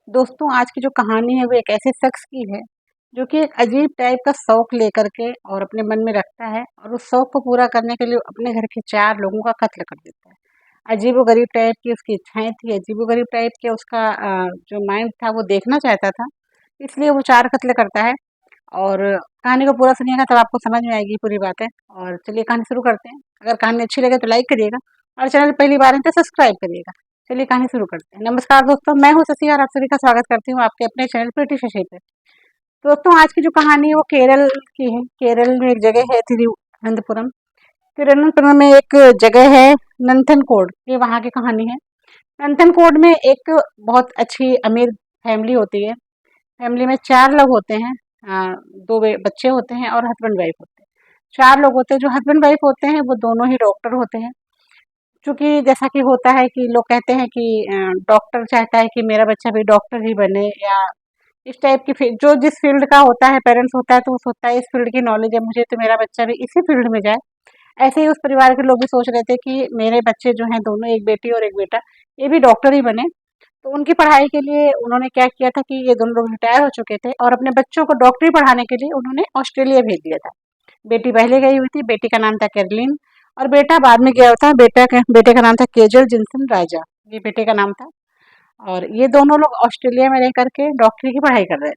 दोस्तों आज की जो कहानी है वो एक ऐसे शख्स की है जो कि एक अजीब टाइप का शौक लेकर के और अपने मन में रखता है और उस शौक को पूरा करने के लिए अपने घर के 4 लोगों का कत्ल कर देता है। अजीबो-गरीब टाइप की उसकी इच्छाएँ थी, अजीबो-गरीब टाइप के उसका जो माइंड था वो देखना चाहता था, इसलिए वो 4 कत्ल करता है। और कहानी को पूरा सुनिएगा तब आपको समझ में आएगी पूरी बातें। और चलिए कहानी शुरू करते हैं। अगर कहानी अच्छी लगे तो लाइक करिएगा और चैनल पे पहली बार हैं तो सब्सक्राइब करिएगा। चलिए कहानी शुरू करते हैं। नमस्कार दोस्तों, मैं हूँ शशि और आप सभी का स्वागत करती हूँ आपके अपने चैनल प्रीटी शशि पे। दोस्तों आज की जो कहानी है वो केरल की है। केरल में एक जगह है तिरुवनंतपुरम। तिरुवनंतपुरम में एक जगह है नंथनकोड, ये वहाँ की कहानी है। नंथनकोड में एक बहुत अच्छी अमीर फैमिली होती है। फैमिली में 4 लोग होते हैं। 2 बच्चे होते हैं और हस्बैंड वाइफ होते हैं। 4 लोग होते हैं। जो हस्बैंड वाइफ होते हैं वो दोनों ही डॉक्टर होते हैं। चूँकि जैसा कि होता है कि लोग कहते हैं कि डॉक्टर चाहता है कि मेरा बच्चा भी डॉक्टर ही बने, या इस टाइप की जो जिस फील्ड का होता है पेरेंट्स होता है तो वो सोचता है इस फील्ड की नॉलेज है मुझे तो मेरा बच्चा भी इसी फील्ड में जाए। ऐसे ही उस परिवार के लोग भी सोच रहे थे कि मेरे बच्चे जो हैं दोनों, एक बेटी और एक बेटा, ये भी डॉक्टर ही बने। तो उनकी पढ़ाई के लिए उन्होंने क्या किया था कि ये दोनों लोग रिटायर हो चुके थे और अपने बच्चों को डॉक्टरी पढ़ाने के लिए उन्होंने ऑस्ट्रेलिया भेज दिया था। बेटी पहले गई हुई थी, बेटी का नाम था कैरोलिन और बेटा बाद में गया था। बेटे का नाम था केजल जिनसन राजा, ये बेटे का नाम था। और ये दोनों लोग ऑस्ट्रेलिया में रह करके डॉक्टरी की पढ़ाई कर रहे थे।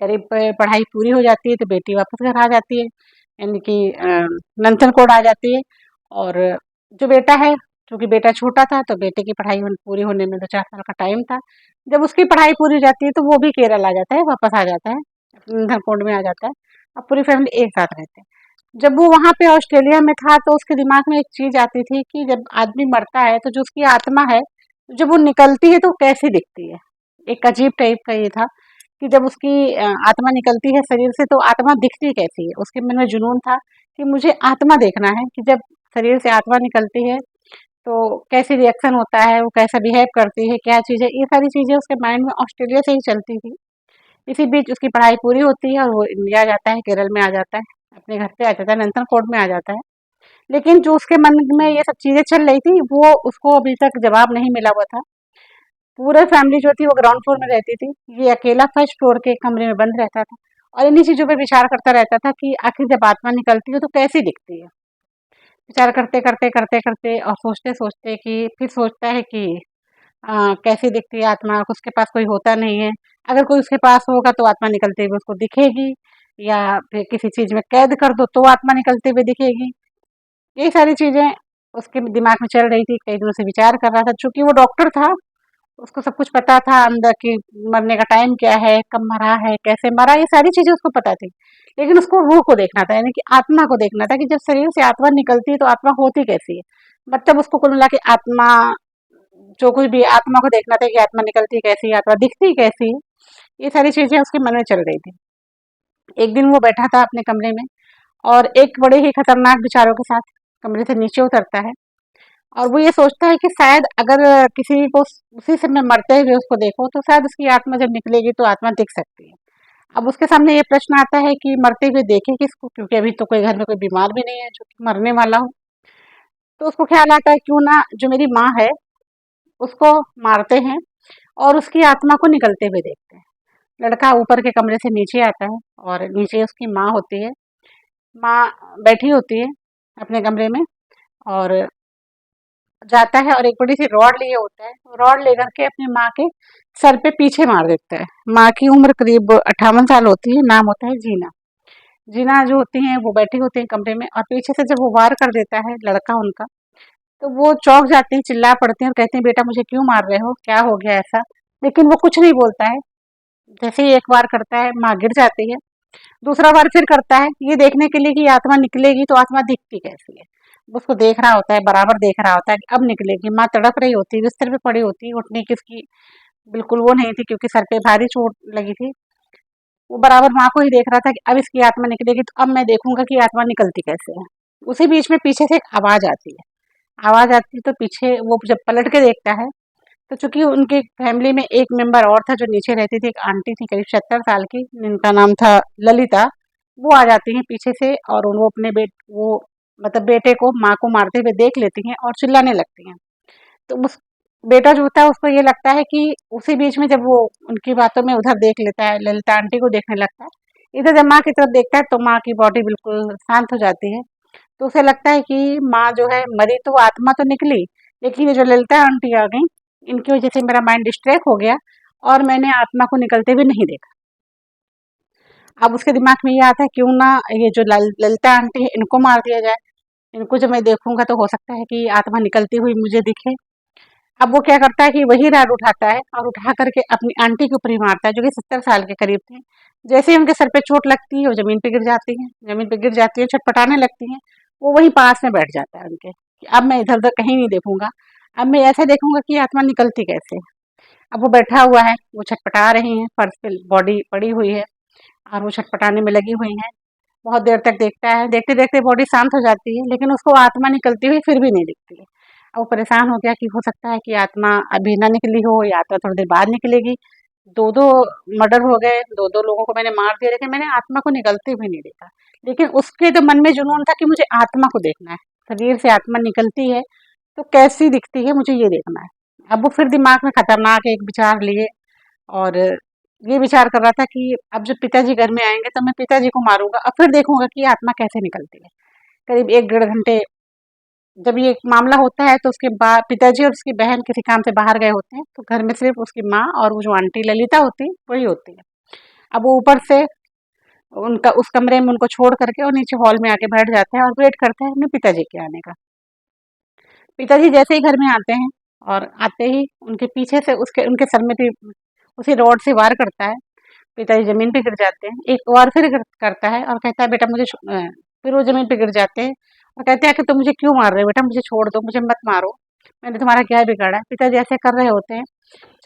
करीब पढ़ाई पूरी हो जाती है तो बेटी वापस घर आ जाती है, यानी कि नंदनकोट आ जाती है। और जो बेटा है, चूँकि बेटा छोटा था तो बेटे की पढ़ाई पूरी होने में 2-4 साल का टाइम था। जब उसकी पढ़ाई पूरी हो जाती है तो वो भी केरल आ जाता है, वापस आ जाता है, नंदनकोट में आ जाता है। अब पूरी फैमिली एक साथ रहते हैं। जब वो वहाँ पे ऑस्ट्रेलिया में था तो उसके दिमाग में एक चीज़ आती थी कि जब आदमी मरता है तो जो उसकी आत्मा है, जब वो निकलती है तो कैसी दिखती है। एक अजीब टाइप का ये था कि जब उसकी आत्मा निकलती है शरीर से तो आत्मा दिखती कैसी है। उसके मन में जुनून था कि मुझे आत्मा देखना है कि जब शरीर से आत्मा निकलती है तो कैसी रिएक्शन होता है, वो कैसा बिहेव करती है, क्या चीज़ है, ये सारी चीज़ें उसके माइंड में ऑस्ट्रेलिया से ही चलती थी। इसी बीच उसकी पढ़ाई पूरी होती है और वो इंडिया आ जाता है, केरल में आ जाता है, अपने घर पे आ जाता है, नंदनकोट में आ जाता है। लेकिन जो उसके मन में ये सब चीज़ें चल रही थी, वो उसको अभी तक जवाब नहीं मिला हुआ था। पूरा फैमिली जो थी वो ग्राउंड फ्लोर में रहती थी। ये अकेला फर्स्ट फ्लोर के कमरे में बंद रहता था और इन्हीं चीज़ों पे विचार करता रहता था कि आखिर जब आत्मा निकलती है तो कैसी दिखती है। विचार करते, करते, करते, करते और सोचते-सोचते कि फिर सोचता है कि कैसी दिखती है आत्मा, उसके पास कोई होता नहीं है। अगर कोई उसके पास होगा तो आत्मा निकलते हुए उसको दिखेगी, या फिर किसी चीज़ में कैद कर दो तो आत्मा निकलते हुए दिखेगी। ये सारी चीज़ें उसके दिमाग में चल रही थी, कई दिनों से विचार कर रहा था। चूँकि वो डॉक्टर था, उसको सब कुछ पता था अंदर कि मरने का टाइम क्या है, कब मरा है, कैसे मरा, ये सारी चीज़ें उसको पता थी। लेकिन उसको रूह को देखना था, यानी कि आत्मा को देखना था कि जब शरीर से आत्मा निकलती है तो आत्मा होती कैसी है। मतलब उसको कुल मिला के आत्मा, जो कुछ भी आत्मा को देखना था कि आत्मा निकलती कैसी है, आत्मा दिखती कैसी है, ये सारी चीज़ें उसके मन में चल रही थी। एक दिन वो बैठा था अपने कमरे में और एक बड़े ही खतरनाक विचारों के साथ कमरे से नीचे उतरता है और वो ये सोचता है कि शायद अगर किसी को उसी समय मरते हुए उसको देखो तो शायद उसकी आत्मा जब निकलेगी तो आत्मा दिख सकती है। अब उसके सामने ये प्रश्न आता है कि मरते हुए देखे किसको, क्योंकि अभी तो कोई घर में कोई बीमार भी नहीं है जो कि मरने वाला हो। तो उसको ख्याल आता है क्यों ना जो मेरी माँ है उसको मारते हैं और उसकी आत्मा को निकलते हुए देखते हैं। लड़का ऊपर के कमरे से नीचे आता है और नीचे उसकी माँ होती है। माँ बैठी होती है अपने कमरे में और जाता है और एक बड़ी सी रॉड लिए होता है। रॉड लेकर के अपनी माँ के सर पे पीछे मार देता है। माँ की उम्र करीब 58 साल होती है। नाम होता है जीना। जीना जो होती हैं वो बैठी होती हैं कमरे में और पीछे से जब वो वार कर देता है लड़का उनका, तो वो चौंक जाती हैं, चिल्ला पड़ती हैं और कहती हैं बेटा मुझे क्यों मार रहे हो, क्या हो गया ऐसा। लेकिन वो कुछ नहीं बोलता है। जैसे ही एक बार करता है माँ गिर जाती है, दूसरा बार फिर करता है ये देखने के लिए कि आत्मा निकलेगी तो आत्मा दिखती कैसी है। वो उसको देख रहा होता है, बराबर देख रहा होता है कि अब निकलेगी। माँ तड़प रही होती है, बिस्तर पे पड़ी होती है, उठने की उसकी बिल्कुल वो नहीं थी क्योंकि सर पे भारी चोट लगी थी। वो बराबर माँ को ही देख रहा था कि अब इसकी आत्मा निकलेगी तो अब मैं देखूंगा कि आत्मा निकलती कैसे है। उसी बीच में पीछे से एक आवाज आती है। आवाज आती है तो पीछे वो जब पलट के देखता है तो चूंकि उनके फैमिली में एक मेंबर और था जो नीचे रहती थी, एक आंटी थी करीब 70 साल की जिनका नाम था ललिता। वो आ जाती हैं पीछे से और वो अपने वो मतलब बेटे को, माँ को मारते हुए देख लेती हैं और चिल्लाने लगती हैं। तो बेटा जो होता है उसको ये लगता है कि उसी बीच में जब वो उनकी बातों में उधर देख लेता है, ललिता आंटी को देखने लगता है, इधर जब माँ की तरफ देखता है तो माँ की बॉडी बिल्कुल शांत हो जाती है। तो उसे लगता है कि माँ जो है मरी तो वो आत्मा तो निकली, लेकिन ये जो ललिता आंटी आ गई, इनकी वजह से मेरा माइंड डिस्ट्रैक्ट हो गया और मैंने आत्मा को निकलते हुए नहीं देखा। अब उसके दिमाग में ये आता है क्यों ना ये जो ललिता आंटी है इनको मार दिया जाए, इनको जब मैं देखूंगा तो हो सकता है कि आत्मा निकलती हुई मुझे दिखे। अब वो क्या करता है कि वही रॉड उठाता है और उठा करके अपनी आंटी के ऊपर ही मारता है, जो कि 70 साल के करीब थे। जैसे ही उनके सर पे चोट लगती है वो जमीन पे गिर जाती है, जमीन पे गिर जाती है, छटपटाने लगती हैं। वो वहीं पास में बैठ जाता है उनके कि अब मैं इधर उधर कहीं नहीं देखूंगा, अब मैं ऐसे देखूंगा कि आत्मा निकलती कैसे है। अब वो बैठा हुआ है, वो छटपटा रही है, फर्श पे बॉडी पड़ी हुई है और वो छटपटाने में लगी हुई है। बहुत देर तक देखता है, देखते देखते बॉडी शांत हो जाती है, लेकिन उसको आत्मा निकलती हुई फिर भी नहीं दिखती है। अब वो परेशान हो गया कि हो सकता है कि आत्मा अभी ना निकली हो या आत्मा थोड़ी देर बाद निकलेगी। दो दो मर्डर हो गए, दो दो लोगों को मैंने मार दिया, लेकिन मैंने आत्मा को निकलते हुए नहीं देखा। लेकिन उसके तो मन में जुनून था कि मुझे आत्मा को देखना है, शरीर से आत्मा निकलती है तो कैसी दिखती है मुझे ये देखना है। अब वो फिर दिमाग में खतरनाक एक विचार लिए और ये विचार कर रहा था कि अब जब पिताजी घर में आएंगे तो मैं पिताजी को मारूंगा और फिर देखूंगा कि आत्मा कैसे निकलती है। करीब 1 डेढ़ घंटे जब ये मामला होता है तो उसके बाद पिताजी और उसकी बहन किसी काम से बाहर गए होते हैं, तो घर में सिर्फ उसकी माँ और वो जो आंटी ललिता होती है वही होती है। अब वो ऊपर से उनका उस कमरे में उनको छोड़ करके और नीचे हॉल में आके बैठ जाते हैं और वेट करते हैं अपने पिताजी के आने का। पिताजी जैसे ही घर में आते हैं और आते ही उनके पीछे से उसके उनके सर में भी उसी रॉड से वार करता है। पिताजी ज़मीन पे गिर जाते हैं। एक और फिर करता है और कहता है बेटा मुझे फिर वो ज़मीन पे गिर जाते हैं और कहते हैं कि तुम मुझे क्यों मार रहे हो बेटा, मुझे छोड़ दो, मुझे मत मारो, मैंने तुम्हारा क्या बिगाड़ा है। पिताजी ऐसे कर रहे होते हैं,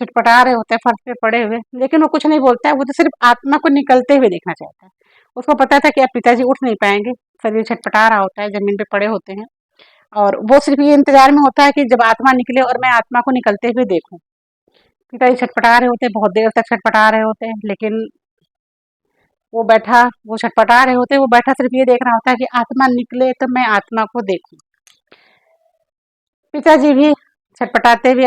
छटपटा रहे होते हैं फर्श पे पड़े हुए, लेकिन वो कुछ नहीं बोलता है, वो तो सिर्फ आत्मा को निकलते हुए देखना चाहता है। उसको पता था कि अब पिताजी उठ नहीं पाएंगे, शरीर छटपटा रहा होता है, ज़मीन पे पड़े होते हैं और वो सिर्फ ये इंतजार में होता है कि जब आत्मा निकले और मैं आत्मा को निकलते हुए देखूं। पिताजी छटपटा रहे होते हैं, बहुत देर तक छटपटा रहे होते हैं, लेकिन वो छटपटा रहे होते हैं, वो बैठा सिर्फ ये देख रहा होता है कि आत्मा निकले तो मैं आत्मा को देखूं। पिताजी भी छटपटाते हुए